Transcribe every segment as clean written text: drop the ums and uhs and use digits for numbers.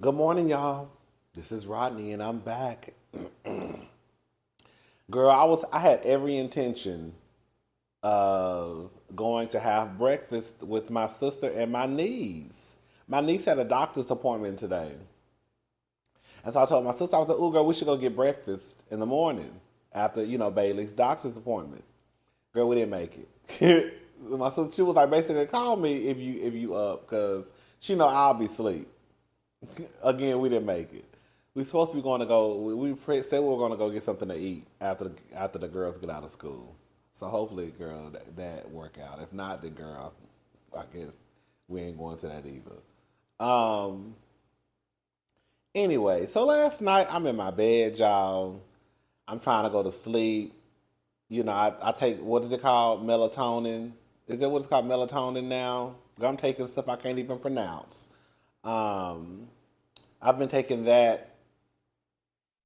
Good morning, y'all. This is Rodney, and I'm back. Girl, I had every intention of going to have breakfast with my sister and my niece. My niece had a doctor's appointment today. And so I told my sister, I was like, "Ooh, girl, we should go get breakfast in the morning after, Bailey's doctor's appointment." Girl, we didn't make it. My sister, she was like, basically, call me if you up, because she know I'll be asleep. Again, we didn't make it. We supposed to be going to go. Said we were going to go get something to eat after the girls get out of school. So hopefully, girl, that work out. If not, then girl, I guess we ain't going to that either. Anyway, so last night I'm in my bed, y'all. I'm trying to go to sleep. I take, what is it called? Melatonin. Is that what it's called? Melatonin now? I'm taking stuff I can't even pronounce. Um, I've been taking that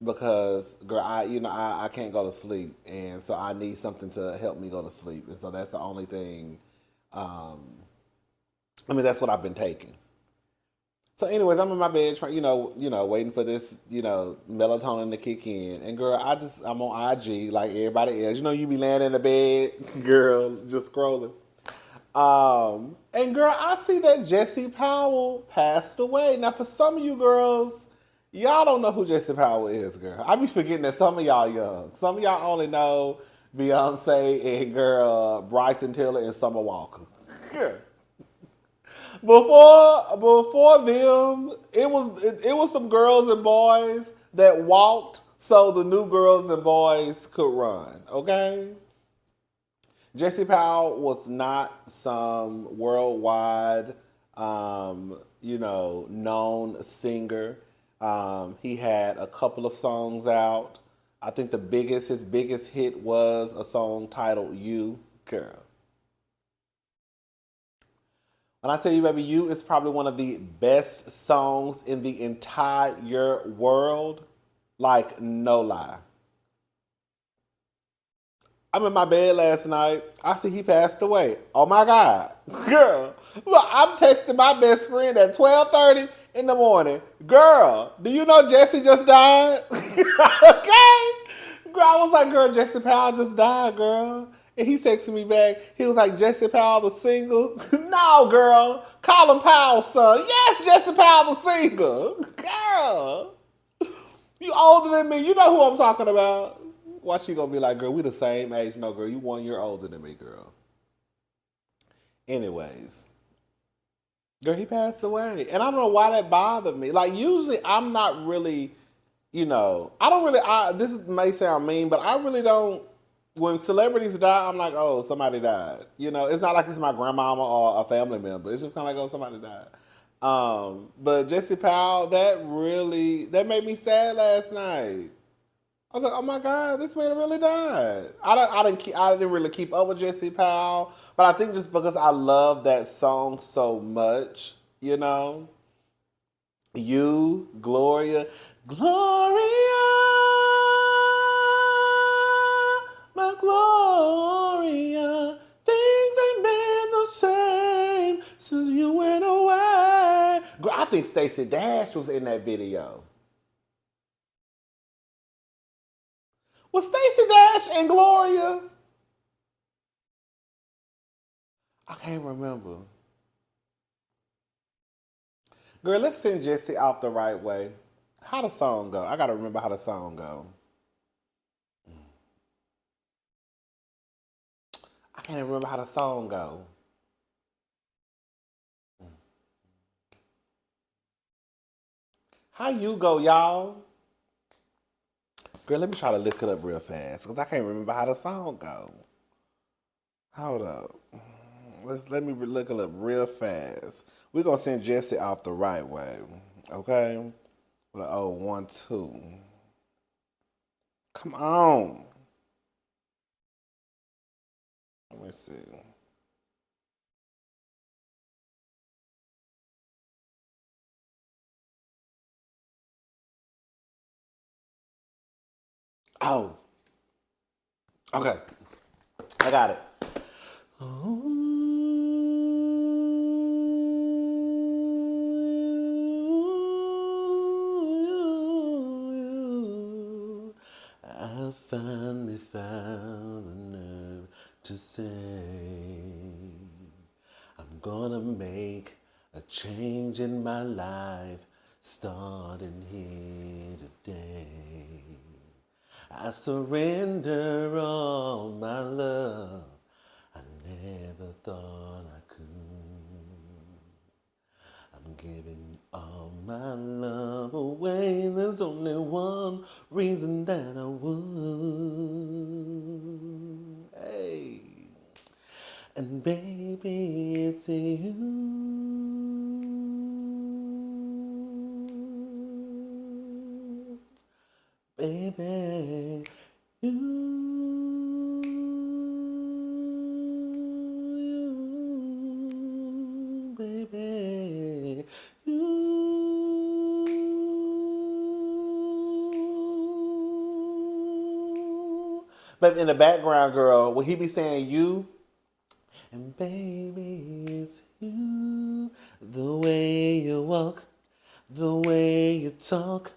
because, girl, I can't go to sleep, and so I need something to help me go to sleep, and so that's the only thing. Um, that's what I've been taking. So, anyways, I'm in my bed, trying, waiting for this, melatonin to kick in, and girl, I'm on IG like everybody else. You be laying in the bed, girl, just scrolling. And girl, I see that Jesse Powell passed away. Now, for some of you girls, y'all don't know who Jesse Powell is, girl. I be forgetting that some of y'all young. Some of y'all only know Beyonce and girl Bryson Tiller and Summer Walker. Girl. Before them, it was some girls and boys that walked so the new girls and boys could run. Okay. Jesse Powell was not some worldwide, known singer. He had a couple of songs out. I think his biggest hit was a song titled "You, Girl." When I tell you, baby, "You" is probably one of the best songs in the entire world. Like, no lie. I'm in my bed last night. I see he passed away. Oh my God. Girl. Look, I'm texting my best friend at 12:30 in the morning. Girl, do you know Jesse just died? Okay. Girl, I was like, girl, Jesse Powell just died, girl. And he texted me back. He was like, Jesse Powell the single? No, girl. Colin Powell's son. Yes, Jesse Powell the single. Girl. You older than me. You know who I'm talking about. Why she gonna be like, girl, we the same age? No, girl, you 1 year older than me, girl. Anyways, girl, he passed away. And I don't know why that bothered me. Like, usually I'm not really, I don't really, this may sound mean, but I really don't, when celebrities die, I'm like, oh, somebody died. It's not like it's my grandmama or a family member. It's just kind of like, oh, somebody died. But Jesse Powell, that made me sad last night. I was like, oh my God, this man really died. I didn't really keep up with Jesse Powell, but I think just because I love that song so much, you, Gloria, Gloria, my Gloria, things ain't been the same since you went away. Girl, I think Stacey Dash was in that video. Was Stacey Dash and Gloria? I can't remember. Girl, let's send Jesse off the right way. How the song go? I gotta remember how the song go. I can't even remember how the song go. How you go, y'all? Girl, let me try to look it up real fast because I can't remember how the song go. Hold up. Let me look it up real fast. We're gonna send Jesse off the right way. Okay? With an 012. Come on. Let me see. Oh, okay. I got it. found the nerve to say, I'm gonna make a change in my life starting here today. I surrender all my love. I never thought I could. I'm giving all my love away. There's only one reason that I would. Hey. And baby, it's you. Baby, baby, But in the background, girl, will he be saying you? And baby, it's you. The way you walk, the way you talk,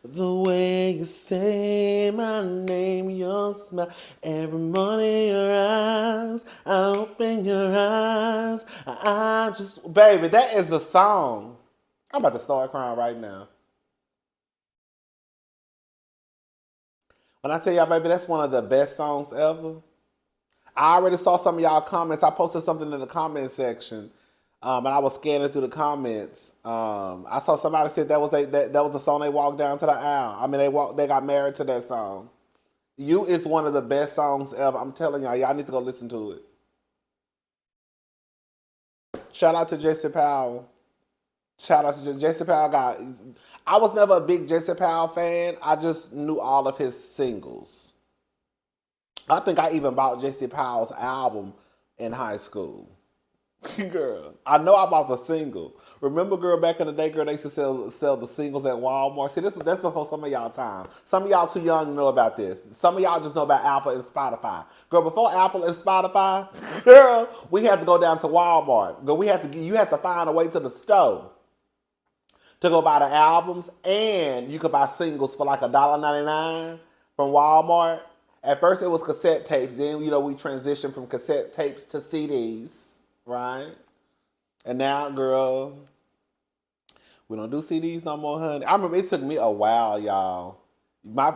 the way you say my name, your smile. Every morning your eyes, I open your eyes. I just, baby, that is the song. I'm about to start crying right now. When I tell y'all, baby, that's one of the best songs ever. I already saw some of y'all comments. I posted something in the comment section, and I was scanning through the comments. I saw somebody said that was the song they walked down to the aisle. I mean, they got married to that song. You is one of the best songs ever. I'm telling y'all, y'all need to go listen to it. Shout out to Jesse Powell. Shout out to Jesse Powell. I was never a big Jesse Powell fan. I just knew all of his singles. I think I even bought Jesse Powell's album in high school. Girl, I know I bought the single. Remember, girl, back in the day, girl, they used to sell the singles at Walmart. See, that's before some of y'all time. Some of y'all too young to know about this. Some of y'all just know about Apple and Spotify. Girl, before Apple and Spotify, girl, we had to go down to Walmart. Girl, you had to find a way to the store to go buy the albums, and you could buy singles for like $1.99 from Walmart. At first, it was cassette tapes. Then, we transitioned from cassette tapes to CDs, right? And now, girl, we don't do CDs no more, honey. I remember it took me a while, y'all.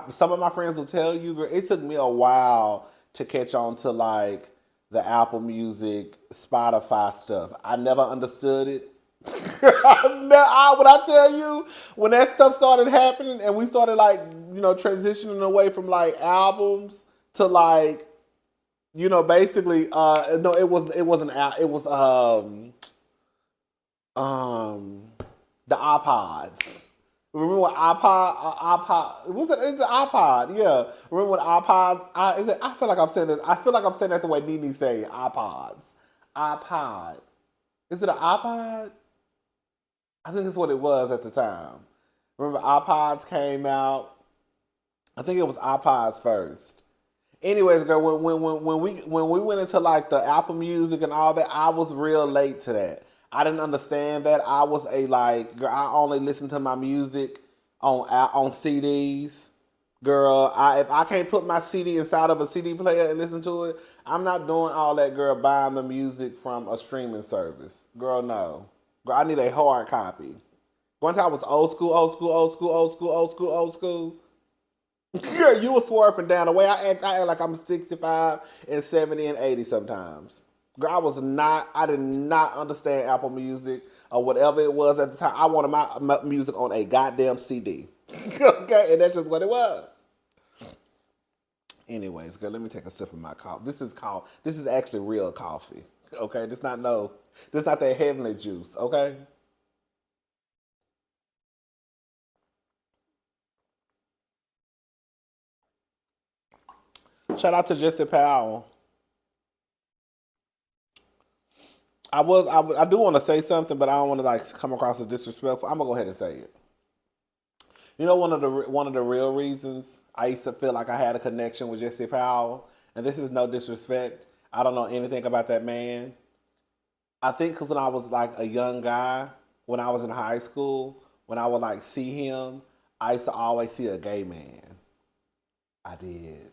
Some of my friends will tell you, girl, it took me a while to catch on to like the Apple Music, Spotify stuff. I never understood it. When I tell you, when that stuff started happening and we started like, transitioning away from like albums to like, basically, no, it wasn't it was the iPods. Remember when iPod was it? It's an iPod, yeah. Remember when iPods? I feel like I'm saying this. I feel like I'm saying that the way Nene say iPods. iPod. Is it an iPod? I think that's what it was at the time. Remember, iPods came out. I think it was iPods first. Anyways, girl, when we went into like the Apple Music and all that, I was real late to that. I didn't understand that. I was girl, I only listened to my music on CDs. Girl, if I can't put my CD inside of a CD player and listen to it, I'm not doing all that, girl, buying the music from a streaming service. Girl, no. Girl, I need a hard copy. One time I was old school. Girl, you was swerving down the way I act like I'm 65 and 70 and 80 sometimes. Girl, I did not understand Apple Music or whatever it was at the time. I wanted my music on a goddamn CD. Okay, and that's just what it was. Anyways, girl, let me take a sip of my coffee. This is actually real coffee. Okay, this not that heavenly juice, okay? Shout out to Jesse Powell. I do want to say something, but I don't want to like come across as disrespectful. I'm gonna go ahead and say it. One of the real reasons I used to feel like I had a connection with Jesse Powell, and this is no disrespect. I don't know anything about that man. I think because when I was like a young guy, when I was in high school, when I would like see him, I used to always see a gay man. I did.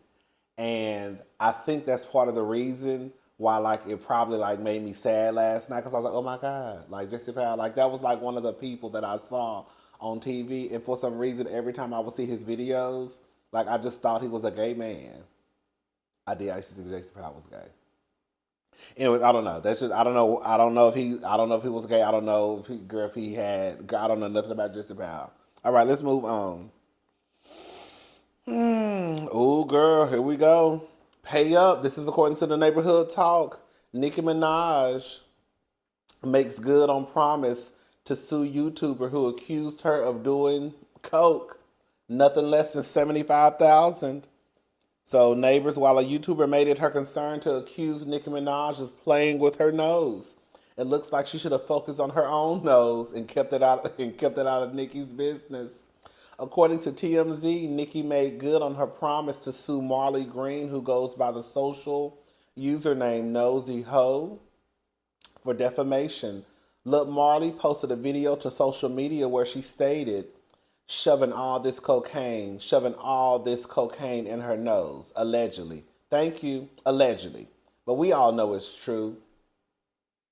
And I think that's part of the reason why like it probably like made me sad last night because I was like, oh my god, like Jesse Powell, like that was like one of the people that I saw on TV, and for some reason every time I would see his videos, like I just thought he was a gay man. I did. I used to think Jesse Powell was gay. Anyways, I don't know. That's just I don't know. I don't know if he. I don't know if he was gay. I don't know if he. Girl, if he had. I don't know nothing about Jesse Powell. All right, let's move on. Oh, girl, here we go. Pay up. This is according to the neighborhood talk. Nicki Minaj makes good on promise to sue YouTuber who accused her of doing coke. Nothing less than 75,000. So neighbors, while a YouTuber made it her concern to accuse Nicki Minaj of playing with her nose. It looks like she should have focused on her own nose and kept it out and kept it out of Nicki's business. According to TMZ, Nicki made good on her promise to sue Marley Green, who goes by the social username Nosy Ho, for defamation. Lil Marley posted a video to social media where she stated, shoving all this cocaine in her nose, allegedly. Thank you, allegedly. But we all know it's true.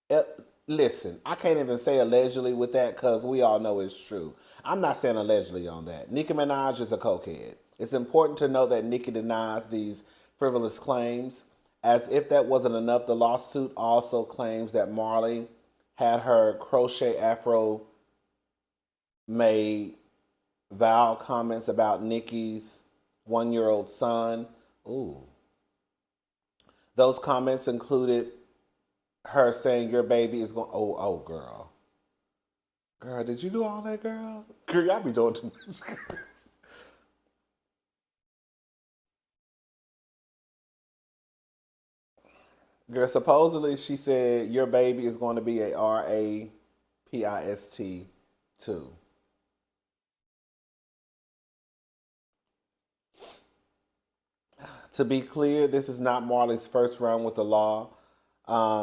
Uh, Listen, I can't even say allegedly with that because we all know it's true. I'm not saying allegedly on that. Nicki Minaj is a cokehead. It's important to know that Nicki denies these frivolous claims. As if that wasn't enough, the lawsuit also claims that Marley had her crochet afro made vile comments about Nicki's 1 year old son. Ooh. Those comments included her saying your baby is going. Oh, girl. Girl, did you do all that, girl? Girl, y'all be doing too much. Girl, supposedly she said your baby is going to be a RAPIST too. To be clear, this is not Marley's first run with the law.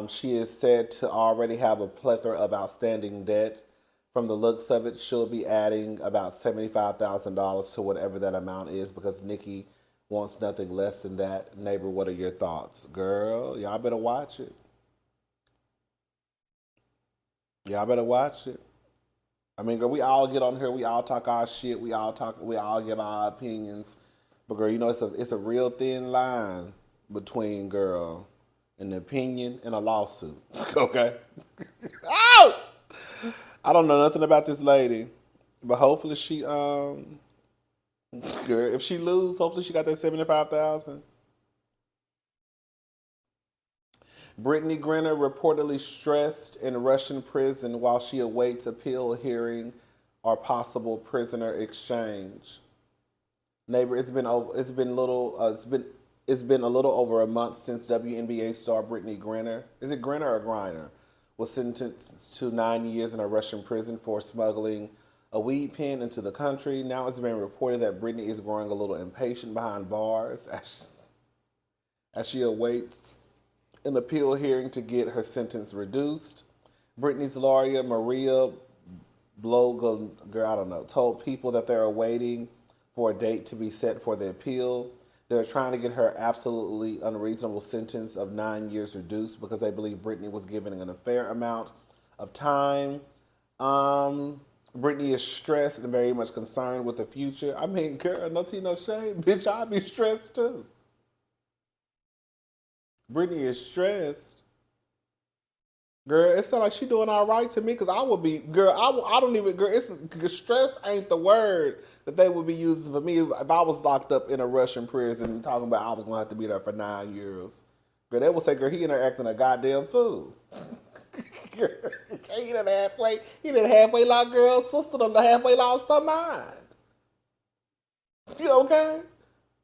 She is said to already have a plethora of outstanding debt. From the looks of it, she'll be adding about $75,000 to whatever that amount is because Nicki wants nothing less than that. Neighbor, what are your thoughts? Girl, y'all better watch it. Y'all better watch it. I mean, girl, we all get on here, we all talk our shit, we all get our opinions. But girl, you know it's a real thin line between girl an opinion and a lawsuit. Okay. Oh! I don't know nothing about this lady, but hopefully she girl, if she lose, hopefully she got that 75,000. Brittney Griner reportedly stressed in Russian prison while she awaits appeal hearing or possible prisoner exchange. Neighbor, it's been a little over a month since WNBA star Brittney Griner, is it Griner or Griner, was sentenced to 9 years in a Russian prison for smuggling a weed pen into the country. Now it's been reported that Brittney is growing a little impatient behind bars as she awaits an appeal hearing to get her sentence reduced. Brittney's lawyer, Maria Bloga, girl, I don't know, told people that they're waiting for a date to be set for the appeal. They're trying to get her absolutely unreasonable sentence of 9 years reduced because they believe Brittney was given an unfair amount of time. Brittney is stressed and very much concerned with the future. I mean, girl, no tea, no shame. Bitch, I'd be stressed too. Brittney is stressed. Girl, it sounds like she doing all right to me because I would be, girl, I don't even, girl, stressed ain't the word that they would be using for me if I was locked up in a Russian prison talking about I was going to have to be there for 9 years. Girl, they would say, girl, he in there acting a goddamn fool. Girl, he done halfway lost girl's sister, done halfway lost her mind. You okay?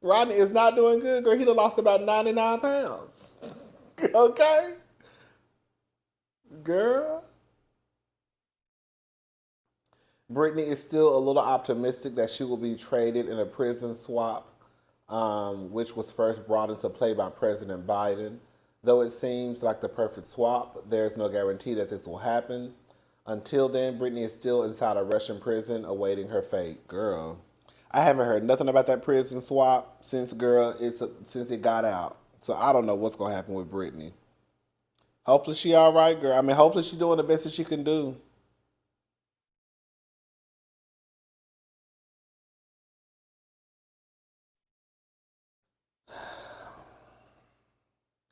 Rodney is not doing good, girl. He done lost about 99 pounds. Okay? Girl. Brittney is still a little optimistic that she will be traded in a prison swap, which was first brought into play by President Biden. Though it seems like the perfect swap, there's no guarantee that this will happen. Until then, Brittney is still inside a Russian prison awaiting her fate. Girl, I haven't heard nothing about that prison swap since since it got out. So I don't know what's gonna happen with Brittney. Hopefully she all right, girl. I mean, hopefully she doing the best that she can do.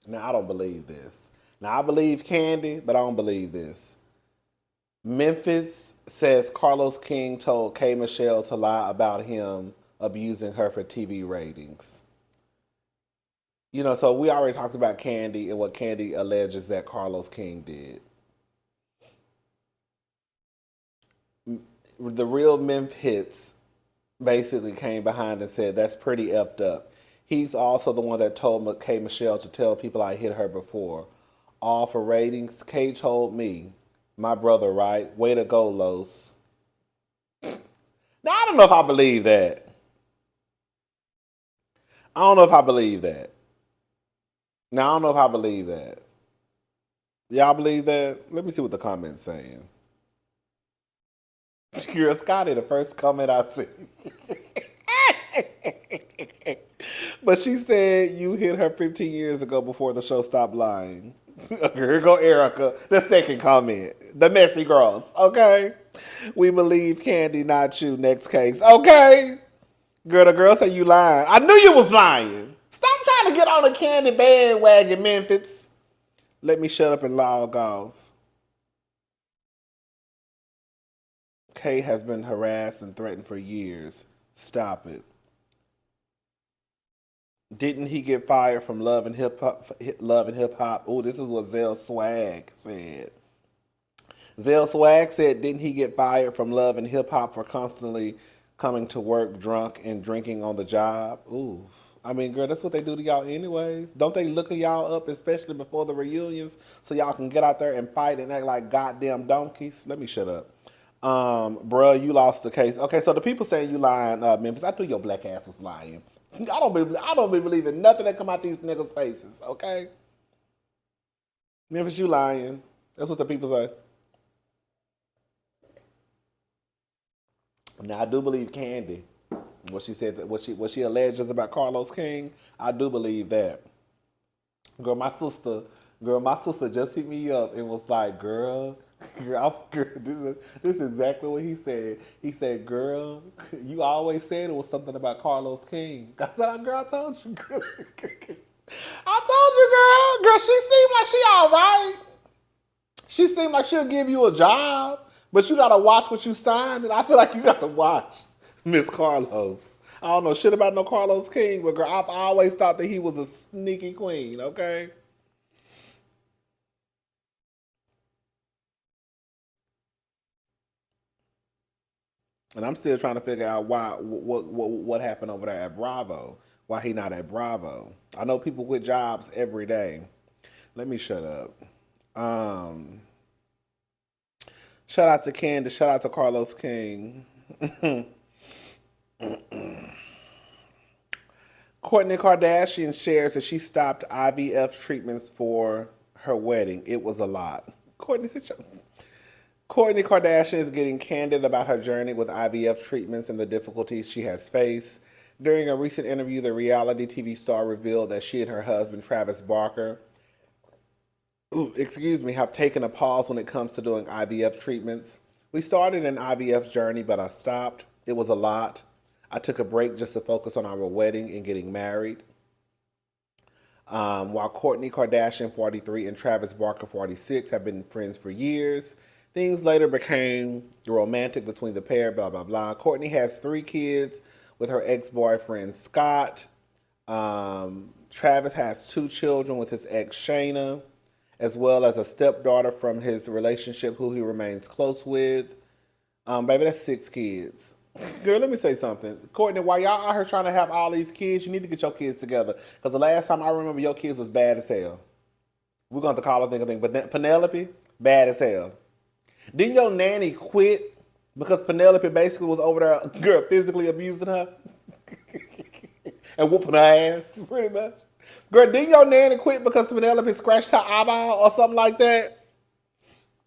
Now I don't believe this. Now I believe Candy, but I don't believe this. Memphis says Carlos King told K Michelle to lie about him abusing her for TV ratings. So we already talked about Candy and what Candy alleges that Carlos King did. The real Memphis basically came behind and said that's pretty effed up. He's also the one that told K Michelle to tell people I hit her before. All for ratings. K told me, my brother, right? Way to go, Los. Now I don't know if I believe that. I don't know if I believe that. Now I don't know if I believe that. Y'all believe that? Let me see what the comments saying. Girl, Scotty, the first comment I see. But she said you hit her 15 years ago before the show stopped lying. Here go Erica, the second comment. The messy girls, okay? We believe Candy, not you. Next case, okay? Girl, the girl say you lying. I knew you was lying. Stop trying to get on the Candy bandwagon, Memphis. Let me shut up and log off. Kay has been harassed and threatened for years. Stop it. Didn't he get fired from Love and Hip Hop? Love and Hip Hop. Oh, this is what Zell Swag said. Zell Swag said, didn't he get fired from Love and Hip Hop for constantly coming to work drunk and drinking on the job? Ooh. I mean, girl, that's what they do to y'all anyways. Don't they look at y'all up, especially before the reunions, so y'all can get out there and fight and act like goddamn donkeys? Let me shut up. Bruh, you lost the case. Okay, so the people saying you lying, Memphis, I knew your black ass was lying. I don't be believing nothing that come out these niggas' faces, okay? Memphis, you lying. That's what the people say. Now I do believe Candy. What she said, what she alleges about Carlos King, I do believe that. Girl, my sister just hit me up and was like, girl, this is exactly what he said. He said, girl, you always said it was something about Carlos King. I said, girl, I told you, girl. I told you, girl. Girl, she seemed like she all right. She seemed like she'll give you a job, but you got to watch what you signed, and I feel like you got to watch Miss Carlos. I don't know shit about no Carlos King, but girl, I've always thought that he was a sneaky queen, okay? And I'm still trying to figure out what happened over there at Bravo. Why he not at Bravo? I know people quit jobs every day. Let me shut up. Shout out to Candy. Shout out to Carlos King. Kourtney Kardashian shares that she stopped IVF treatments for her wedding. It was a lot. Kourtney Kardashian is getting candid about her journey with IVF treatments and the difficulties she has faced. During a recent interview, the reality TV star revealed that she and her husband, Travis Barker, have taken a pause when it comes to doing IVF treatments. We started an IVF journey, but I stopped. It was a lot. I took a break just to focus on our wedding and getting married. While Kourtney Kardashian, 43, and Travis Barker, 46, have been friends for years, things later became romantic between the pair, blah, blah, blah. Kourtney has 3 kids with her ex-boyfriend, Scott. Travis has 2 children with his ex, Chyna, as well as a stepdaughter from his relationship who he remains close with. Baby, that's 6 kids. Girl, let me say something. Kourtney, while y'all out here trying to have all these kids, you need to get your kids together. Because the last time I remember your kids was bad as hell. We're going to call her thing, but Penelope, bad as hell. Didn't your nanny quit because Penelope basically was over there, girl, physically abusing her? And whooping her ass, pretty much? Girl, didn't your nanny quit because Penelope scratched her eyeball or something like that?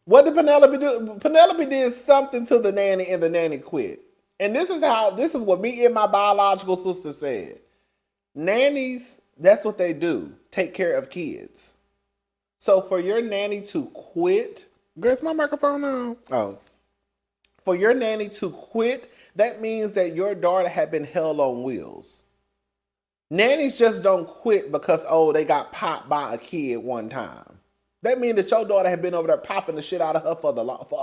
What did Penelope do? Penelope did something to the nanny and the nanny quit. And this is what me and my biological sister said. Nannies, that's what they do. Take care of kids. So for your nanny to quit, girl, is my microphone on? Oh. For your nanny to quit, that means that your daughter had been held on wheels. Nannies just don't quit because, oh, they got popped by a kid one time. That means that your daughter had been over there popping the shit out of her for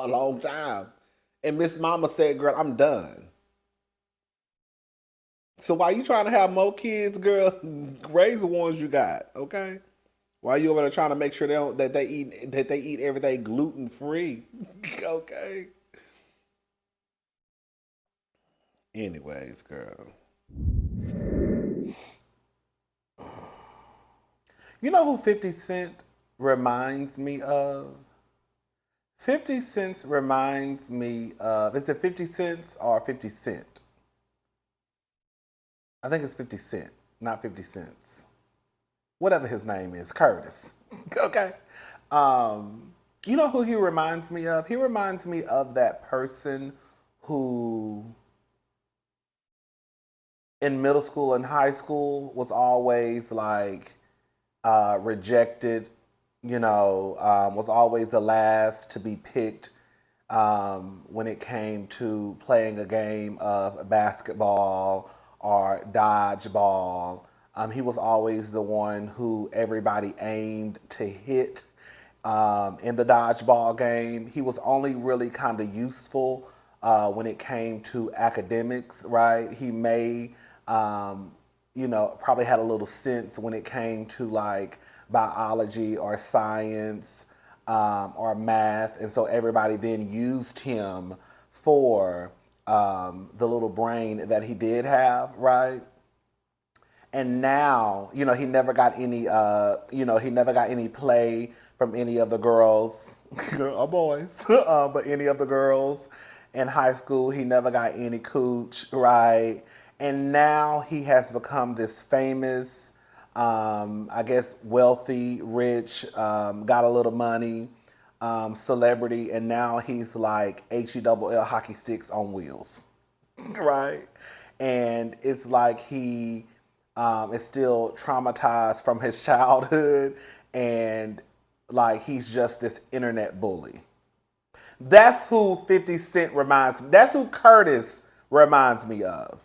a long time. And Miss Mama said, girl, I'm done. So while you trying to have more kids, girl, raise the ones you got, okay? While you over there trying to make sure that they eat everything gluten free, okay? Anyways, girl, you know who 50 Cent reminds me of? 50 Cent reminds me of. Is it 50 Cents or 50 Cent? I think it's 50 Cent, not 50 Cents. Whatever his name is, Curtis. Okay. You know who he reminds me of? He reminds me of that person who in middle school and high school was always like rejected, was always the last to be picked when it came to playing a game of basketball or dodgeball. He was always the one who everybody aimed to hit in the dodgeball game. He was only really kind of useful when it came to academics, right? He may, probably had a little sense when it came to like biology or science or math. And so everybody then used him for the little brain that he did have, right? And now, he never got any, he never got any play from any of the girls or boys, but any of the girls in high school. He never got any cooch, right? And now he has become this famous, I guess, wealthy, rich, got a little money, celebrity, and now he's like HELL hockey sticks on wheels, right? And it's like he is still traumatized from his childhood, and like he's just this internet bully. That's who 50 Cent reminds me. That's who Curtis reminds me of.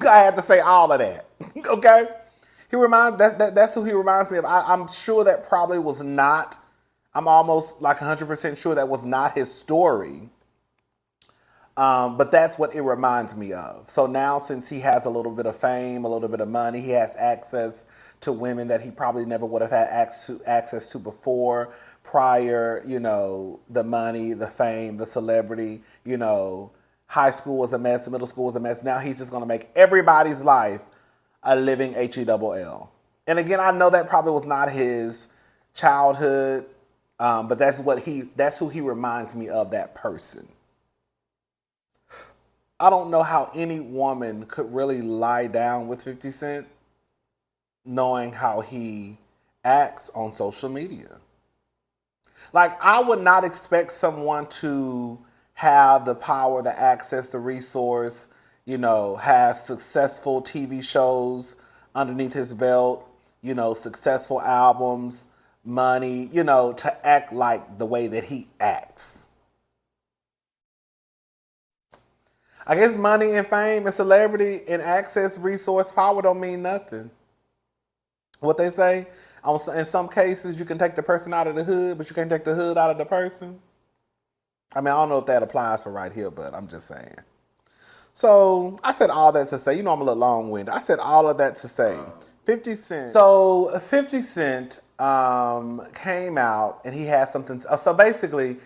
I had to say all of that. Okay? That's who he reminds me of. I'm sure that probably was not, I'm almost like 100% sure that was not his story. But that's what it reminds me of. So now, since he has a little bit of fame, a little bit of money, he has access to women that he probably never would have had access to before, prior, the money, the fame, the celebrity, high school was a mess, middle school was a mess. Now he's just going to make everybody's life a living HELL. And again, I know that probably was not his childhood, but that's who he reminds me of, that person. I don't know how any woman could really lie down with 50 Cent knowing how he acts on social media. Like, I would not expect someone to have the power, the access, the resource, has successful TV shows underneath his belt, successful albums, money, to act like the way that he acts. I guess money and fame and celebrity and access, resource, power don't mean nothing. What they say, in some cases, you can take the person out of the hood, but you can't take the hood out of the person. I mean, I don't know if that applies for right here, but I'm just saying. So I said all that to say, I'm a little long-winded. I said all of that to say, 50 Cent. So 50 Cent came out and he had something. So basically,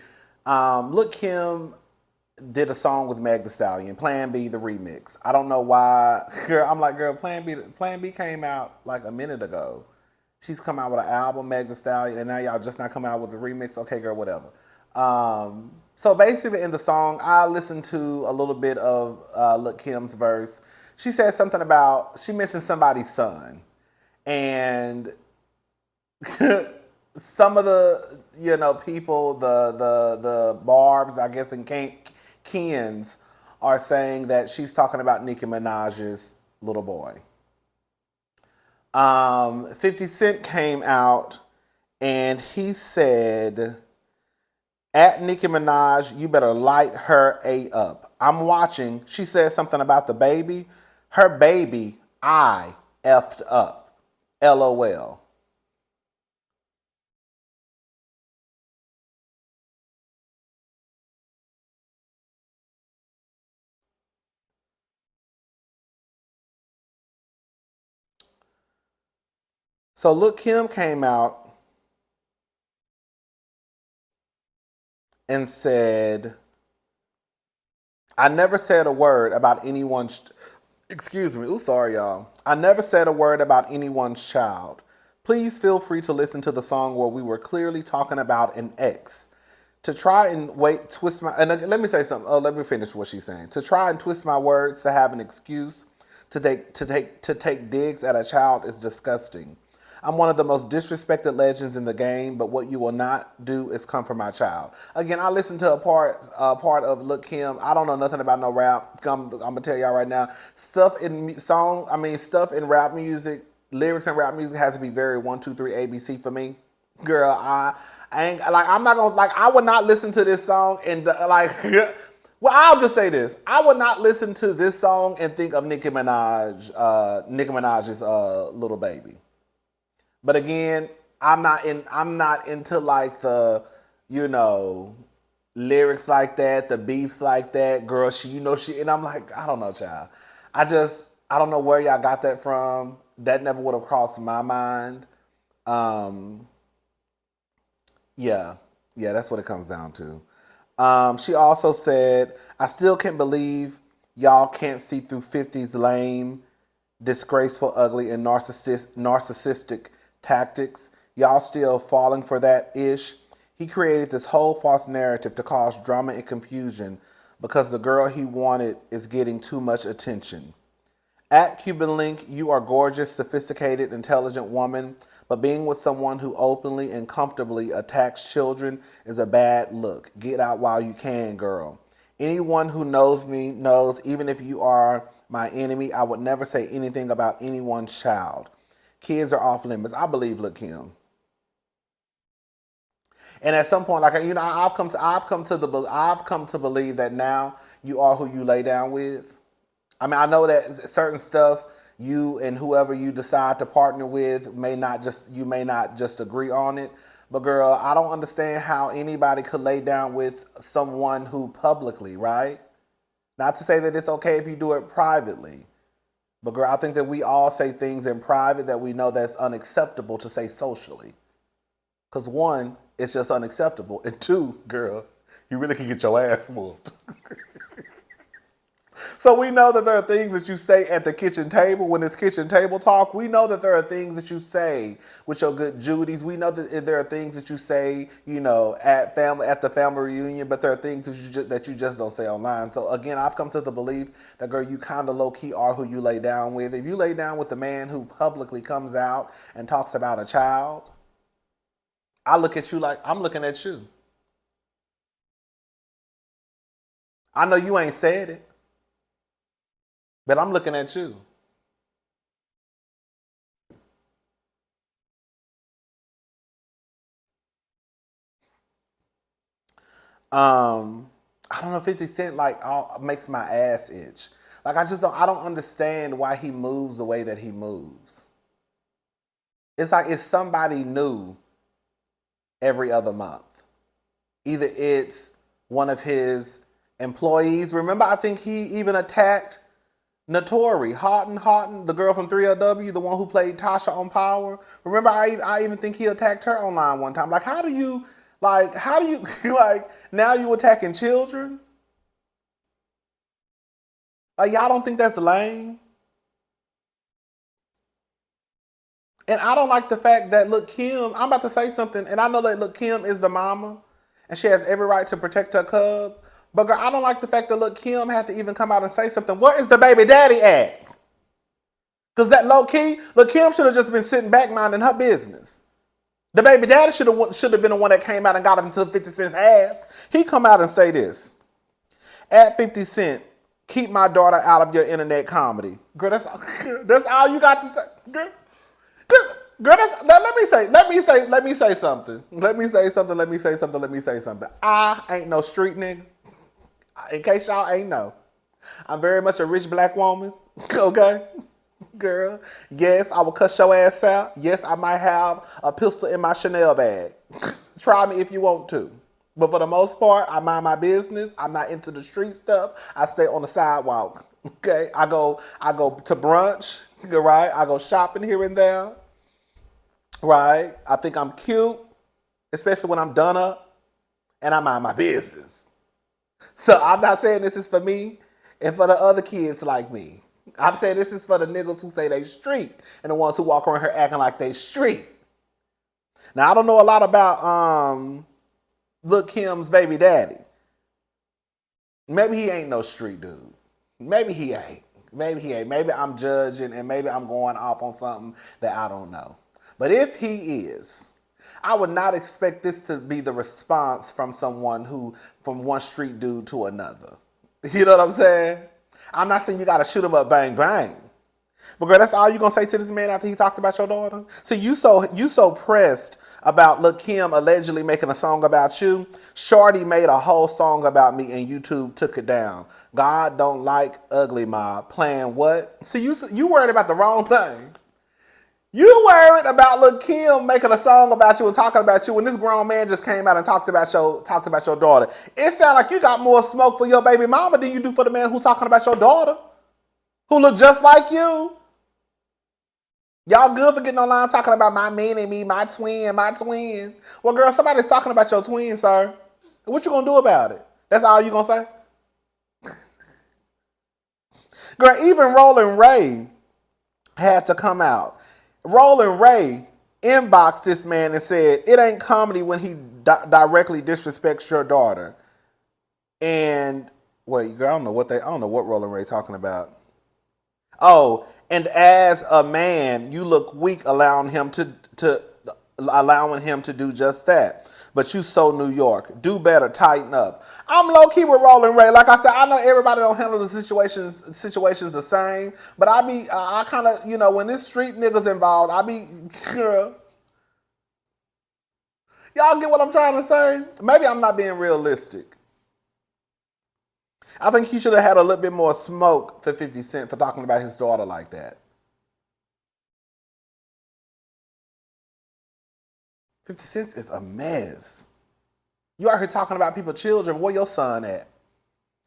Lil' Kim did a song with Meg Thee Stallion, Plan B, the remix. I don't know why. Girl, Plan B came out like a minute ago. She's come out with an album, Meg Thee Stallion, and now y'all just not coming out with the remix. Okay, girl, whatever. So basically in the song, I listened to a little bit of Lil' Kim's verse. She said something about, she mentioned somebody's son. And some of the, people, the Barbs, I guess, and Kens are saying that she's talking about Nicki Minaj's little boy. 50 Cent came out and he said, at Nicki Minaj, you better light her A up. I'm watching. She said something about the baby. Her baby, I effed up. LOL. So Lil' Kim came out and said, I never said a word about anyone's, excuse me, ooh, sorry y'all. I never said a word about anyone's child. Please feel free to listen to the song where we were clearly talking about an ex. To try and twist my, and let me say something. Oh, let me finish what she's saying. To try and twist my words to have an excuse to take digs at a child is disgusting. I'm one of the most disrespected legends in the game, but what you will not do is come for my child. Again, I listened to a part of Lil' Kim. I don't know nothing about no rap. I'm gonna tell y'all right now. Stuff in rap music, lyrics in rap music has to be very 1, 2, 3 ABC for me. Girl, I ain't like I'm not gonna like I would not listen to this song and like well, I'll just say this. I would not listen to this song and think of Nicki Minaj's little baby. But again, I'm not into like the, you know, lyrics like that, the beefs like that. Girl, she and I'm like, I don't know, child. I don't know where y'all got that from. That never would have crossed my mind. Um, yeah. Yeah, that's what it comes down to. She also said, I still can't believe y'all can't see through 50's lame, disgraceful, ugly, and narcissistic tactics. Y'all still falling for that ish. He created this whole false narrative to cause drama and confusion because the girl he wanted is getting too much attention. At Cuban Link, you are gorgeous, sophisticated, intelligent woman, but being with someone who openly and comfortably attacks children is a bad look. Get out while you can, girl. Anyone who knows me knows even if you are my enemy, I would never say anything about anyone's child. Kids are off limits. I believe Lil' Kim. And at some point, like, you know, I've come to believe that now you are who you lay down with. I mean, I know that certain stuff you and whoever you decide to partner with you may not just agree on it. But girl, I don't understand how anybody could lay down with someone who publicly, right? Not to say that it's okay if you do it privately. But girl, I think that we all say things in private that we know that's unacceptable to say socially. Because one, it's just unacceptable. And two, girl, you really can get your ass whooped. So we know that there are things that you say at the kitchen table when it's kitchen table talk. We know that there are things that you say with your good Judies. We know that there are things that you say, you know, at the family reunion, but there are things that you just don't say online. So again, I've come to the belief that, girl, you kind of low key are who you lay down with. If you lay down with the man who publicly comes out and talks about a child, I look at you like I'm looking at you. I know you ain't said it, but I'm looking at you. I don't know, 50 Cent like makes my ass itch. Like I don't understand why he moves the way that he moves. It's like it's somebody new every other month. Either it's one of his employees. Remember, I think he even attacked Notori, Houghton, the girl from 3LW, the one who played Tasha on Power. Remember, I even think he attacked her online one time. Like, how do you, like, now you attacking children? Like, y'all don't think that's lame? And I don't like the fact that, look, Kim, I'm about to say something, and I know that, look, Kim is the mama, and she has every right to protect her cub. But girl, I don't like the fact that, look, Kim had to even come out and say something. Where is the baby daddy at? Because that low key, look, Kim should have just been sitting back minding her business. The baby daddy should have been the one that came out and got him into 50 Cent's ass. He come out and say this. At 50 Cent, Keep my daughter out of your internet comedy. Girl, that's all you got to say. Girl, let me say something. I ain't no street nigga. In case y'all ain't know, I'm very much a rich black woman. Okay? Girl, yes, I will cuss your ass out. Yes, I might have a pistol in my Chanel bag. Try me if you want to. But for the most part, I mind my business. I'm not into the street stuff. I stay on the sidewalk. Okay? I go to brunch, right? I go shopping here and there. Right? I think I'm cute, especially when I'm done up, and I mind my business. So I'm not saying this is for me and for the other kids like me. I'm saying this is for the niggas who say they street and the ones who walk around here acting like they street. Now I don't know a lot about Lil' Kim's baby daddy. Maybe he ain't no street dude. Maybe he ain't. Maybe I'm judging and maybe I'm going off on something that I don't know. But if he is, I would not expect this to be the response from from one street dude to another. You know what I'm saying? I'm not saying you gotta shoot him up bang bang. But girl, that's all you gonna say to this man after he talked about your daughter? So you so pressed about Lil' Kim allegedly making a song about you. Shorty made a whole song about me and YouTube took it down. God don't like ugly mob. Playing what? See, you worried about the wrong thing. You worried about Lil' Kim making a song about you and talking about you when this grown man just came out and talked about your daughter. It sounds like you got more smoke for your baby mama than you do for the man who's talking about your daughter, who look just like you. Y'all good for getting online talking about my mini me, my twin. Well, girl, somebody's talking about your twin, sir. What you gonna do about it? That's all you gonna say? Girl, even Rolling Ray had to come out. Rolling Ray inboxed this man and said, it ain't comedy when he directly disrespects your daughter. And wait, girl, I don't know what Rolling Ray talking about. Oh, and as a man, you look weak allowing him to do just that. But you so New York. Do better, tighten up. I'm low key with Rolling Ray. Like I said, I know everybody don't handle the situations the same. But I kind of, when this street niggas involved, girl. Y'all get what I'm trying to say? Maybe I'm not being realistic. I think he should have had a little bit more smoke for 50 Cent for talking about his daughter like that. 50 Cent is a mess. You out here talking about people's children. Where your son at?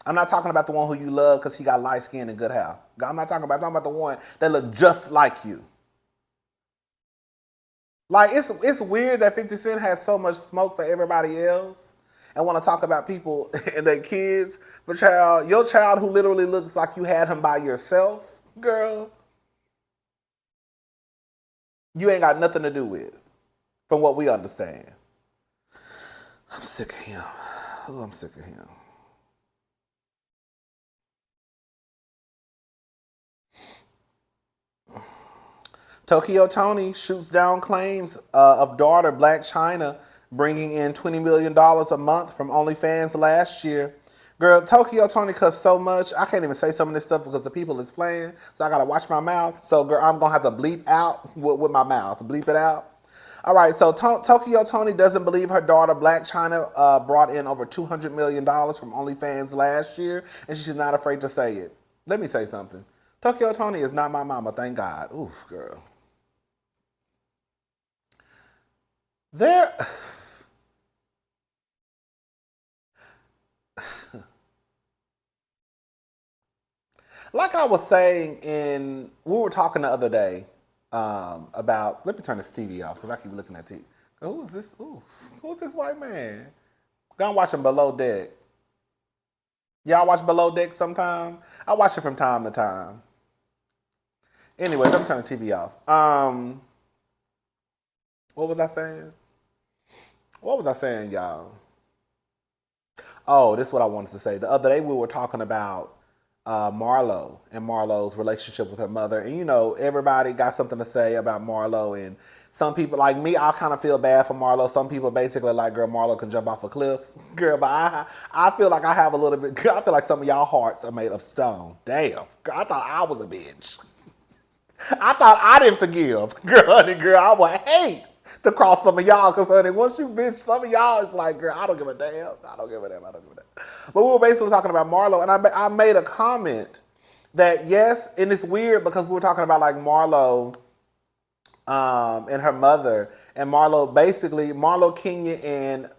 I'm not talking about the one who you love because he got light skin and good hair. I'm talking about the one that look just like you. Like, it's weird that 50 Cent has so much smoke for everybody else and want to talk about people and their kids. But your child who literally looks like you had him by yourself, girl, you ain't got nothing to do with, from what we understand. I'm sick of him. Oh, I'm sick of him. Tokyo Toni shoots down claims of daughter Blac Chyna bringing in $20 million a month from OnlyFans last year. Girl, Tokyo Toni cussed so much, I can't even say some of this stuff because the people is playing, so I gotta watch my mouth. So, girl, I'm gonna have to bleep out with my mouth. Bleep it out. All right, so Tokyo Toni doesn't believe her daughter Blac Chyna brought in over $200 million from OnlyFans last year, and she's not afraid to say it. Let me say something. Tokyo Toni is not my mama, thank God. Oof, girl. Like I was saying we were talking the other day about, let me turn this TV off because I keep looking at TV. Who is this? Who's this white man? I'm watching Below Deck. Y'all watch Below Deck sometime? I watch it from time to time. Anyway, let me turn the TV off. What was I saying? What was I saying, y'all? Oh, this is what I wanted to say. The other day we were talking about Marlo and Marlo's relationship with her mother. And, everybody got something to say about Marlo and Some people, like me, I kind of feel bad for Marlo. Some people basically like, girl, Marlo can jump off a cliff. Girl, but I feel like I have a little bit, I feel like some of y'all hearts are made of stone. Damn. Girl, I thought I was a bitch. I thought I didn't forgive. Girl, honey, girl, I would hate to cross some of y'all, because, honey, once you bitch, some of y'all is like, girl, I don't give a damn. I don't give a damn. I don't give a damn. But we were basically talking about Marlo, and I made a comment that, yes, and it's weird because we were talking about, like, Marlo and her mother, and Marlo, Kenya, and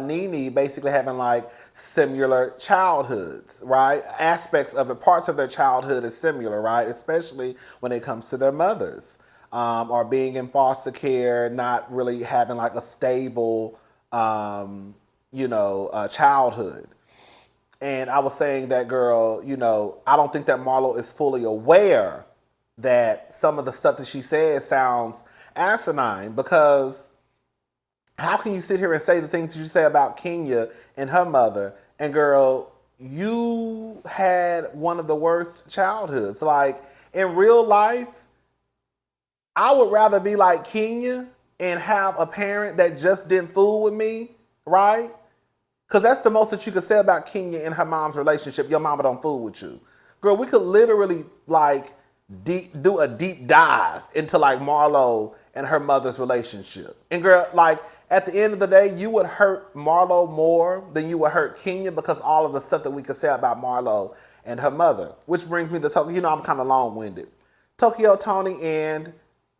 Nene basically having like similar childhoods, right? Aspects of it, parts of their childhood is similar, right? Especially when it comes to their mothers, or being in foster care, not really having like a stable, childhood. And I was saying that, girl, I don't think that Marlo is fully aware that some of the stuff that she says sounds asinine, because how can you sit here and say the things that you say about Kenya and her mother, and girl, you had one of the worst childhoods. Like, in real life, I would rather be like Kenya and have a parent that just didn't fool with me, right? Because that's the most that you could say about Kenya and her mom's relationship. Your mama don't fool with you. Girl, we could literally like do a deep dive into like Marlo and her mother's relationship. And girl, like at the end of the day, you would hurt Marlo more than you would hurt Kenya, because all of the stuff that we could say about Marlo and her mother. Which brings me to Tokyo. I'm kind of long-winded. Tokyo Toni and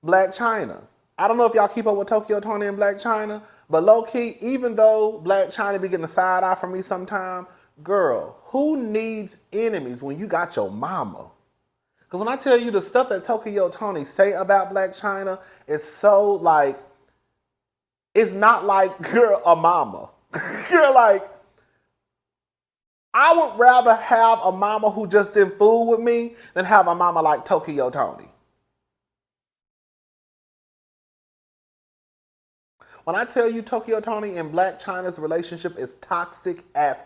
Blac Chyna. I don't know if y'all keep up with Tokyo Toni and Blac Chyna, but low-key, even though Blac Chyna be getting a side eye from me sometime, girl, who needs enemies when you got your mama? Because when I tell you the stuff that Tokyo Toni say about Blac Chyna is so like, it's not like, girl, a mama. Girl, like, I would rather have a mama who just didn't fool with me than have a mama like Tokyo Toni. When I tell you Tokyo Toni and Blac Chyna's relationship is toxic as...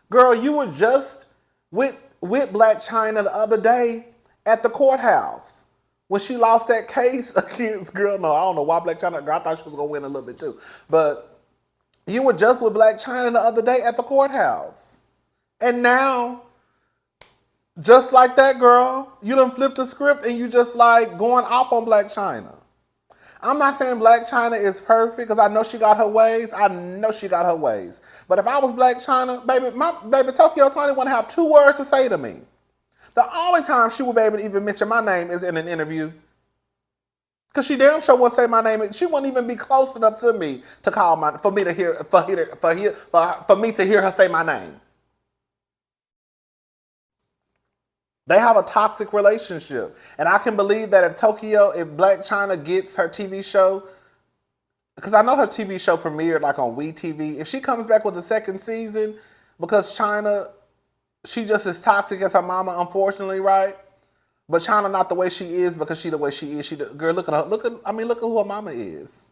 Girl, you were just with Blac Chyna the other day at the courthouse when she lost that case against, girl, no, I don't know why Blac Chyna, girl, I thought she was going to win a little bit too. But you were just with Blac Chyna the other day at the courthouse. And now, just like that, girl, you done flipped the script and you just like going off on Blac Chyna. I'm not saying Blac Chyna is perfect, because I know she got her ways. But if I was Blac Chyna, baby, Tokyo Toni wouldn't have 2 words to say to me. The only time she would be able to even mention my name is in an interview. Because she damn sure wouldn't say my name. She wouldn't even be close enough to me to call for me to hear her say my name. They have a toxic relationship. And I can believe that if Blac Chyna gets her TV show, because I know her TV show premiered like on WeTV, if she comes back with a second season, because Chyna, she just as toxic as her mama, unfortunately, right? But Chyna not the way she is because she the way she is. Girl, look at her. Look at who her mama is.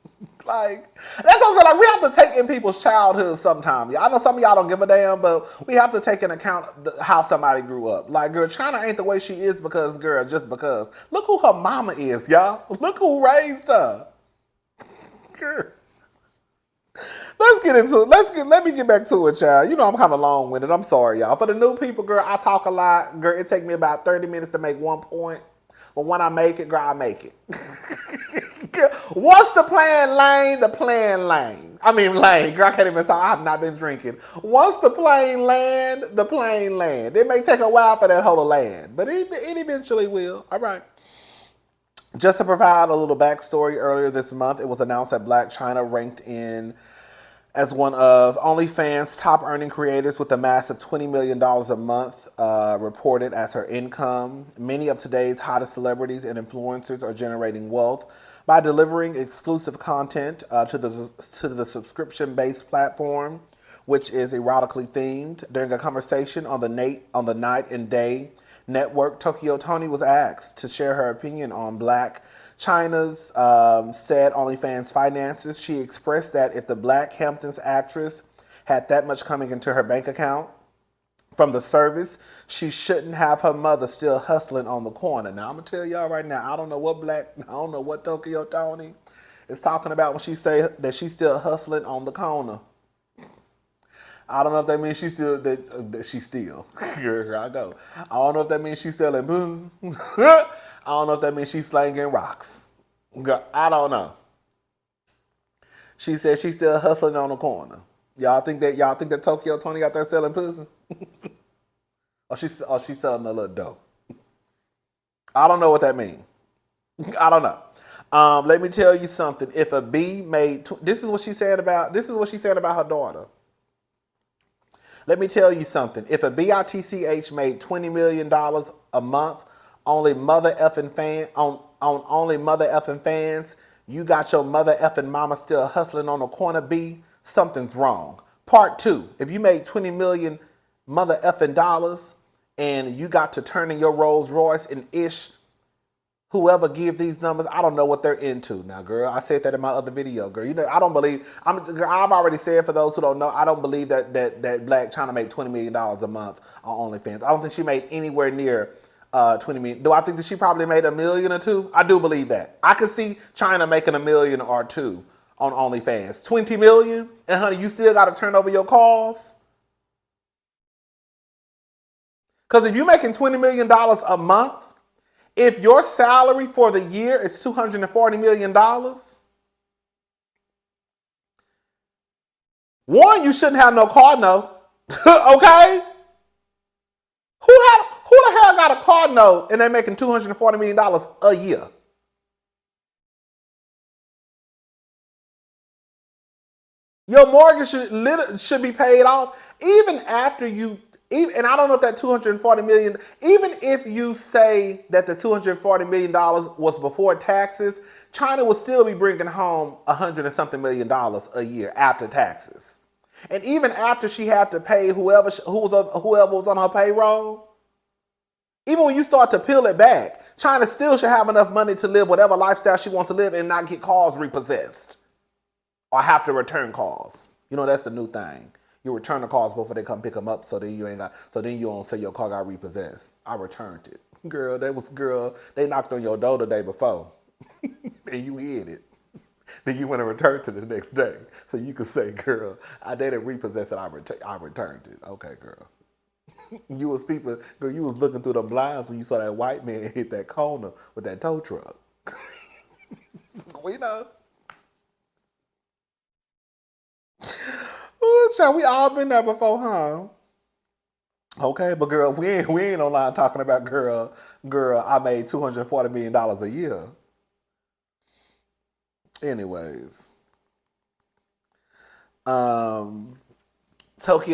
Like, that's what I'm saying. Like, we have to take in people's childhood sometimes. I know some of y'all don't give a damn, but we have to take into account how somebody grew up. Like, girl, Chyna ain't the way she is because, girl, just because. Look who her mama is, y'all. Look who raised her. Girl. Let's get into it. Let me get back to it, child. I'm kind of long-winded. I'm sorry, y'all. For the new people, girl, I talk a lot. Girl, it takes me about 30 minutes to make one point. But when I make it, girl, I make it. Girl, what's the plan lane? The plan lane. I mean, lane. Girl, I can't even talk. I have not been drinking. Once the plane land, the plane land. It may take a while for that whole to land, but it eventually will. All right. Just to provide a little backstory, earlier this month, it was announced that Blac Chyna ranked in as one of OnlyFans' top earning creators with a massive $20 million a month reported as her income. Many of today's hottest celebrities and influencers are generating wealth by delivering exclusive content to the subscription-based platform, which is erotically themed. During a conversation on the Night and Day network, Tokyo Toni was asked to share her opinion on Blac Chyna's said OnlyFans finances. She expressed that if the Black Hamptons actress had that much coming into her bank account from the service. She shouldn't have her mother still hustling on the corner. Now I'm gonna tell y'all right now, I don't know what Tokyo Toni is talking about when she say that she's still hustling on the corner. I don't know if that means that she's still. Here I go. I don't know if that means she's selling booze. I don't know if that means she's slanging rocks. I don't know. She said she's still hustling on the corner. Y'all think that Tokyo Toni out there selling pussy? Or she's selling a little dope. I don't know what that means. I don't know. Let me tell you something. If a B made this is what she said about her daughter. Let me tell you something. If a BITCH made $20 million a month, only mother effing fans, you got your mother effing mama still hustling on the corner B, something's wrong. Part 2, if you made $20 million mother effing dollars and you got to turn in your Rolls Royce and ish, whoever give these numbers, I don't know what they're into. Now, girl, I said that in my other video, girl. You know, I don't believe, I've already said for those who don't know, I don't believe that Blac Chyna made $20 million a month on OnlyFans. I don't think she made anywhere near 20 million. Do I think that she probably made $1 million or $2 million? I do believe that. I could see Chyna making $1 million or $2 million on OnlyFans. 20 million? And honey, you still got to turn over your calls? Because if you're making $20 million a month, if your salary for the year is $240 million, one, you shouldn't have no car note. Okay? Who the hell got a car note and they're making $240 million a year? Your mortgage should be paid off even after you. And I don't know if that $240 million, even if you say that the $240 million was before taxes, Chyna would still be bringing home $100 and something million a year after taxes. And even after she had to pay whoever was on her payroll, even when you start to peel it back, Chyna still should have enough money to live whatever lifestyle she wants to live and not get cars repossessed or have to return calls. You know, that's a new thing. You return the calls before they come pick them up, so then you don't say your car got repossessed. I returned it. Girl, they knocked on your door the day before. And you hid it. Then you went and returned it the next day. So you could say, girl, I didn't repossess it, I returned it. Okay, girl. You was looking through the blinds when you saw that white man hit that corner with that tow truck. We know. Ooh, child, we all been there before, huh? Okay, but girl, we ain't online talking about girl, I made $240 million a year. Anyways. Tokyo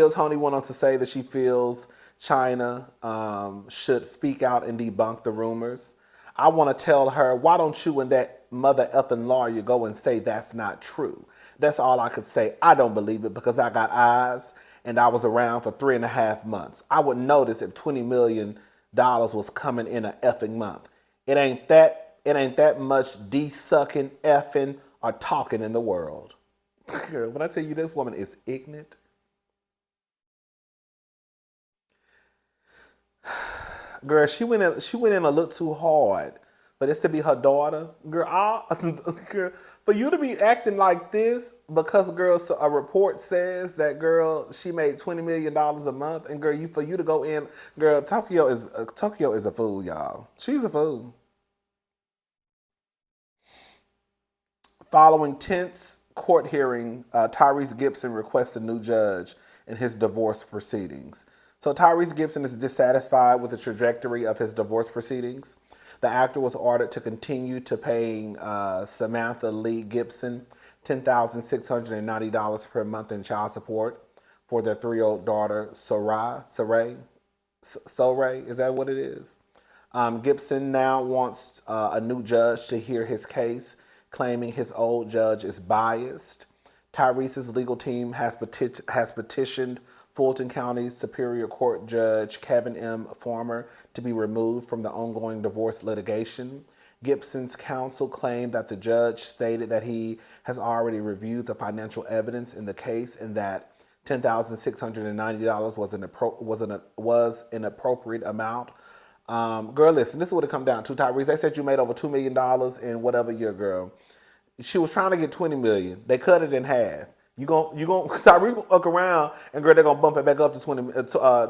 Toni went on to say that she feels Chyna should speak out and debunk the rumors. I want to tell her, why don't you and that mother effing lawyer go and say that's not true? That's all I could say. I don't believe it because I got eyes and I was around for 3.5 months. I would notice if $20 million was coming in a effing month. It ain't that much de-sucking, effing, or talking in the world. Girl, when I tell you this woman is ignorant. Girl, she went in a little too hard. But it's to be her daughter. Girl, girl, for you to be acting like this because, girl, so a report says that, girl, she made $20 million a month. And, girl, for you to go in, girl, Tokyo is a fool, y'all. She's a fool. Following tense court hearing, Tyrese Gibson requests a new judge in his divorce proceedings. So Tyrese Gibson is dissatisfied with the trajectory of his divorce proceedings. The actor was ordered to continue to paying Samantha Lee Gibson $10,690 per month in child support for their 3-year-old daughter, Soray, is that what it is? Gibson now wants a new judge to hear his case, claiming his old judge is biased. Tyrese's legal team has petitioned Fulton County Superior Court Judge Kevin M. Farmer to be removed from the ongoing divorce litigation. Gibson's counsel claimed that the judge stated that he has already reviewed the financial evidence in the case and that $10,690 was an appropriate amount. Girl, listen, this is what it come down to. Tyrese, they said you made over $2 million in whatever year, girl. She was trying to get $20 million. They cut it in half. Tyrese gonna look around and girl, they're gonna bump it back up to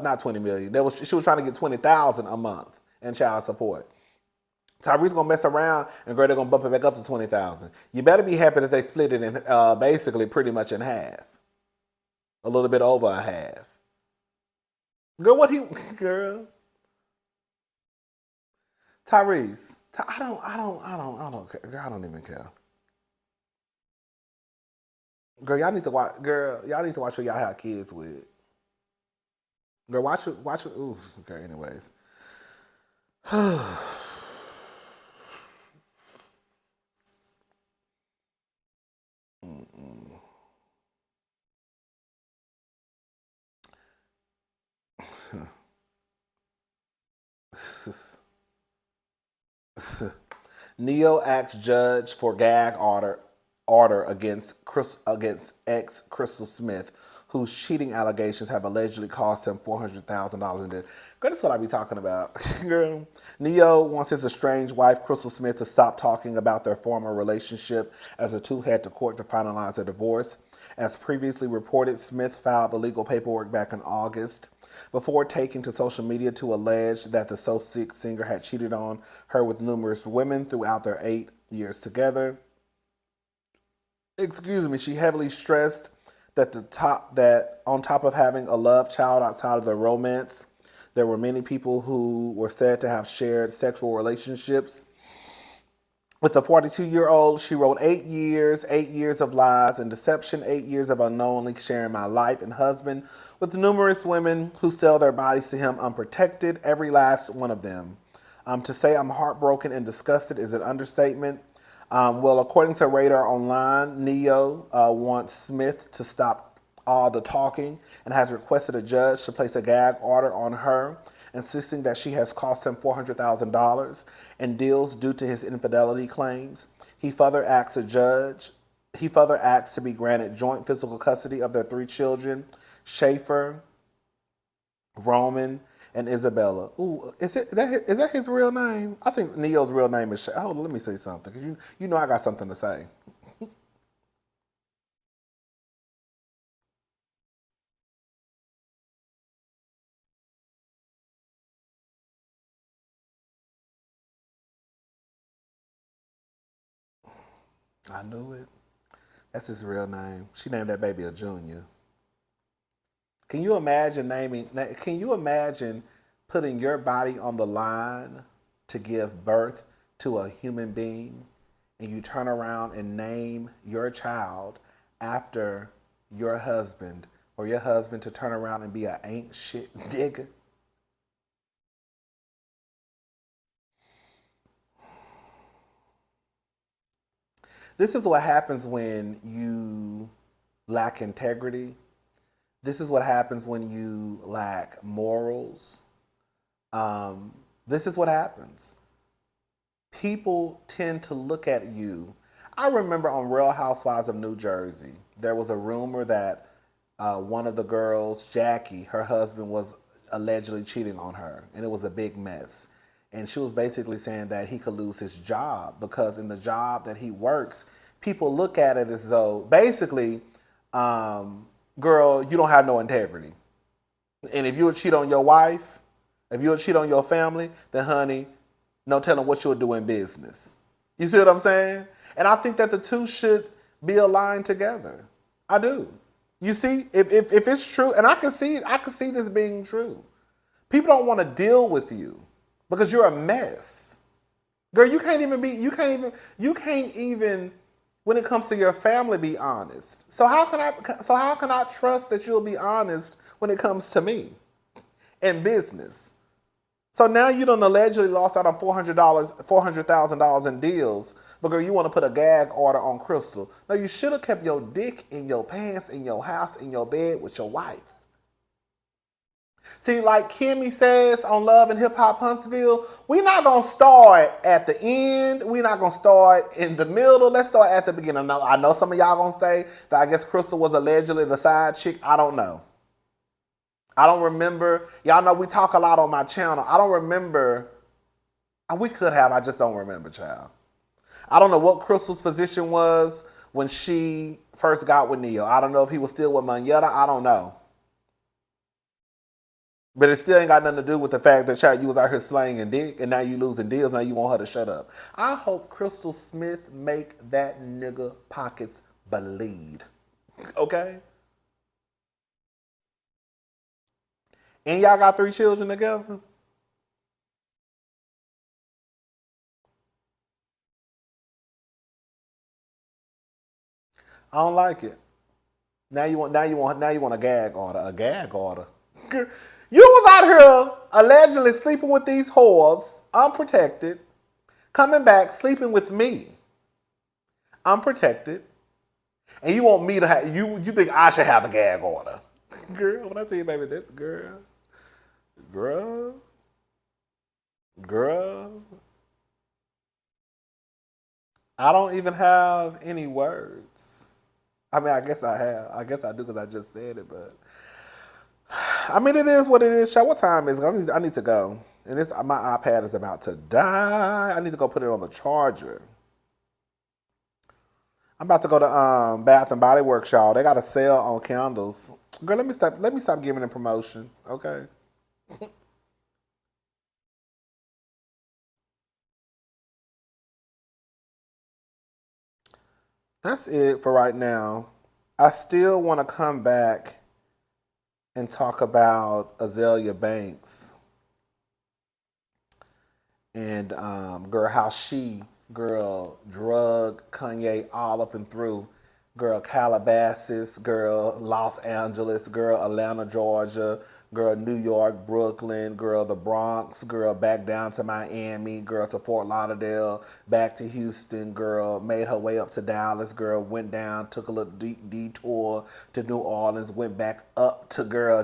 not $20 million. She was trying to get $20,000 a month in child support. Tyrese gonna mess around and girl, they're gonna bump it back up to $20,000. You better be happy that they split it in basically pretty much in half, a little bit over a half. Girl, Tyrese, I don't care. Girl, I don't even care. Girl, y'all need to watch. Girl, y'all need to watch who y'all have kids with. Girl, watch it. Ooh, okay. Anyways, Neo acts judge for gag order against ex Crystal Smith, whose cheating allegations have allegedly cost him $400,000 in debt. Girl, that's what I be talking about. Girl, Neo wants his estranged wife, Crystal Smith, to stop talking about their former relationship as the two head to court to finalize their divorce. As previously reported, Smith filed the legal paperwork back in August before taking to social media to allege that the So Sick singer had cheated on her with numerous women throughout their 8 years together. She heavily stressed that on top of having a love child outside of their romance, there were many people who were said to have shared sexual relationships. With the 42-year-old, she wrote 8 years of lies and deception, 8 years of unknowingly sharing my life and husband with numerous women who sell their bodies to him unprotected, every last one of them. To say I'm heartbroken and disgusted is an understatement. Well, according to Radar Online, Neo wants Smith to stop all the talking and has requested a judge to place a gag order on her, insisting that she has cost him $400,000 in deals due to his infidelity claims. He further asks to be granted joint physical custody of their 3 children, Schaefer, Roman, and Isabella. Ooh, is that his real name? I think Neo's real name is Schaefer. Hold on, let me say something, because you know I got something to say. I knew it. That's his real name. She named that baby a Junior. Can you imagine putting your body on the line to give birth to a human being, and you turn around and name your child after your husband, or your husband to turn around and be a ain't shit nigga? This is what happens when you lack integrity. This is what happens when you lack morals. This is what happens. People tend to look at you. I remember on Real Housewives of New Jersey, there was a rumor that one of the girls, Jackie, her husband was allegedly cheating on her, and it was a big mess. And she was basically saying that he could lose his job because in the job that he works, people look at it as though basically, girl, you don't have no integrity. And if you would cheat on your wife, if you would cheat on your family, then honey, no telling what you'll do in business. You see what I'm saying? And I think that the two should be aligned together. I do. You see, if it's true, and I can see this being true. People don't want to deal with you because you're a mess. Girl, you can't even when it comes to your family be honest. So how can I trust that you'll be honest when it comes to me in business? So now you done allegedly lost out on $400,000 in deals, but girl, you want to put a gag order on Crystal. No, you should have kept your dick in your pants, in your house, in your bed with your wife. See, like Kimmy says on Love and Hip Hop Huntsville, we're not gonna start at the end. We're not gonna start in the middle. Let's start at the beginning. I know some of y'all gonna say that I guess Crystal was allegedly the side chick. I don't know. I don't remember. Y'all know we talk a lot on my channel. I don't remember. We could have. I just don't remember, child. I don't know what Crystal's position was when she first got with Neil. I don't know if he was still with Manetta. I don't know. But it still ain't got nothing to do with the fact that child, you was out here slaying dick and now you losing deals. Now you want her to shut up. I hope Crystal Smith make that nigga pockets bleed. Okay? And y'all got 3 children together? I don't like it. Now you want a gag order. A gag order. You was out here allegedly sleeping with these whores, unprotected, coming back, sleeping with me, unprotected, and you want me to have, you think I should have a gag order. Girl, when I tell you, baby, this girl, girl, I don't even have any words. I mean, I guess I have. I guess I do because I just said it, but I mean, it is what it is. What time is it? I need to go. And my iPad is about to die. I need to go put it on the charger. I'm about to go to Bath and Body Works, y'all. They got a sale on candles. Girl, let me stop giving them promotion, okay? That's it for right now. I still want to come back and talk about Azalea Banks and girl, how she drug Kanye all up and through. Girl, Calabasas, girl, Los Angeles, girl, Atlanta, Georgia, girl, New York, Brooklyn, girl, the Bronx, girl, back down to Miami, girl, to Fort Lauderdale, back to Houston, girl, made her way up to Dallas, girl, went down, took a little detour to New Orleans, went back up to girl,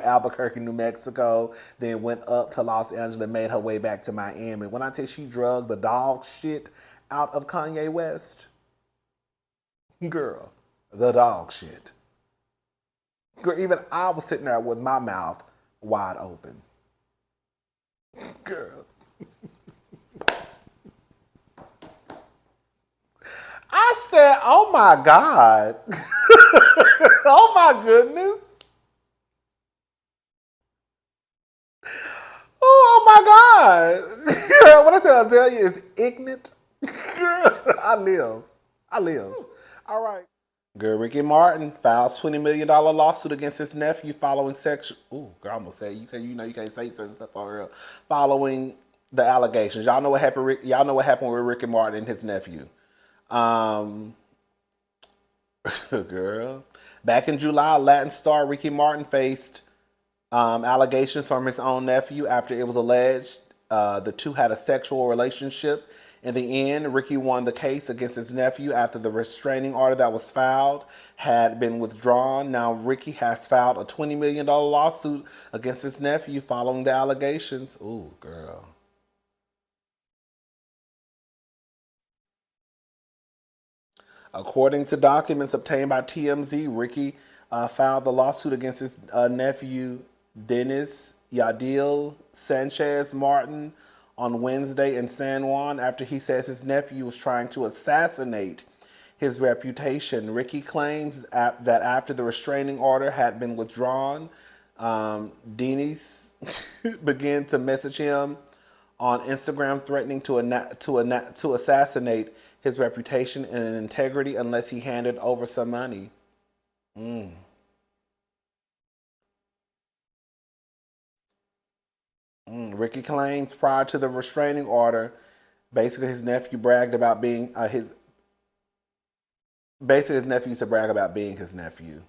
Albuquerque, New Mexico, then went up to Los Angeles, made her way back to Miami. When I tell you she drugged the dog shit out of Kanye West, girl, the dog shit. Girl, even I was sitting there with my mouth wide open. Girl. I said, oh my God. Oh my goodness. Oh my God. Girl, what I tell Azalea is ignorant. Girl, I live. All right. Girl, Ricky Martin files $20 million lawsuit against his nephew following sexual. Ooh, girl, I almost said you can't say certain stuff on her. Following the allegations, y'all know what happened. Y'all know what happened with Ricky Martin and his nephew. Um, girl, back in July, Latin star Ricky Martin faced allegations from his own nephew after it was alleged the two had a sexual relationship. In the end, Ricky won the case against his nephew after the restraining order that was filed had been withdrawn. Now, Ricky has filed a $20 million lawsuit against his nephew following the allegations. Ooh, girl. According to documents obtained by TMZ, Ricky filed the lawsuit against his nephew, Dennis Yadil Sanchez Martin, on Wednesday in San Juan after he says his nephew was trying to assassinate his reputation. Ricky claims that after the restraining order had been withdrawn, Dennis began to message him on Instagram threatening to assassinate his reputation and integrity unless he handed over some money. Mm. Ricky claims prior to the restraining order, basically his nephew bragged about being his nephew used to brag about being his nephew.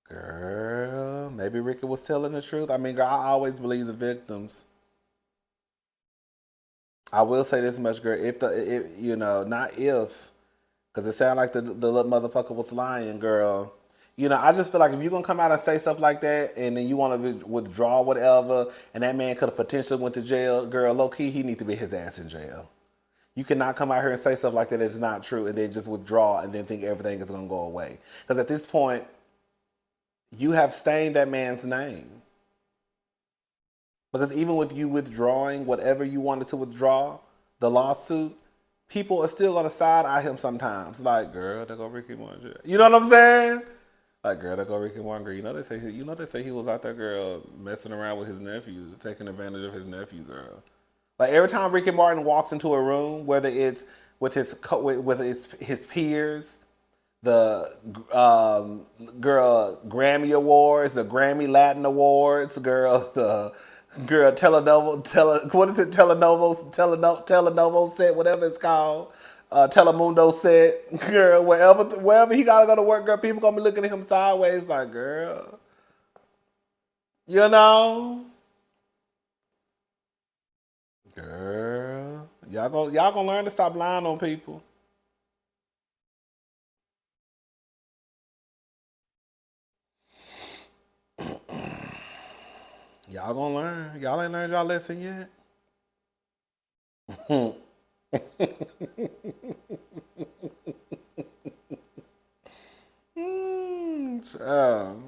Girl, maybe Ricky was telling the truth. I mean, girl, I always believe the victims. I will say this much, girl. Not if, because it sounded like the little motherfucker was lying, girl. You know, I just feel like if you're gonna come out and say stuff like that, and then you want to withdraw whatever, and that man could have potentially went to jail, girl, low key, he need to be his ass in jail. You cannot come out here and say stuff like that that's not true, and then just withdraw, and then think everything is gonna go away. Because at this point, you have stained that man's name. Because even with you withdrawing whatever you wanted to withdraw, the lawsuit, people are still gonna side eye him sometimes. Like, girl, there go Ricky Martin. You know what I'm saying? Like, girl, there go Ricky Martin. You know they say he was out there, girl, messing around with his nephew, taking advantage of his nephew, girl. Like every time Ricky Martin walks into a room, whether it's with his peers, the girl Grammy Awards, the Grammy Latin Awards, girl, the girl what is it, Telenovo set, whatever it's called, Telemundo set, girl, wherever he gotta go to work, girl, people gonna be looking at him sideways like, girl, you know, girl, y'all gonna learn to stop lying on people. Y'all gonna learn. Y'all ain't learned y'all lesson yet. Mm, child.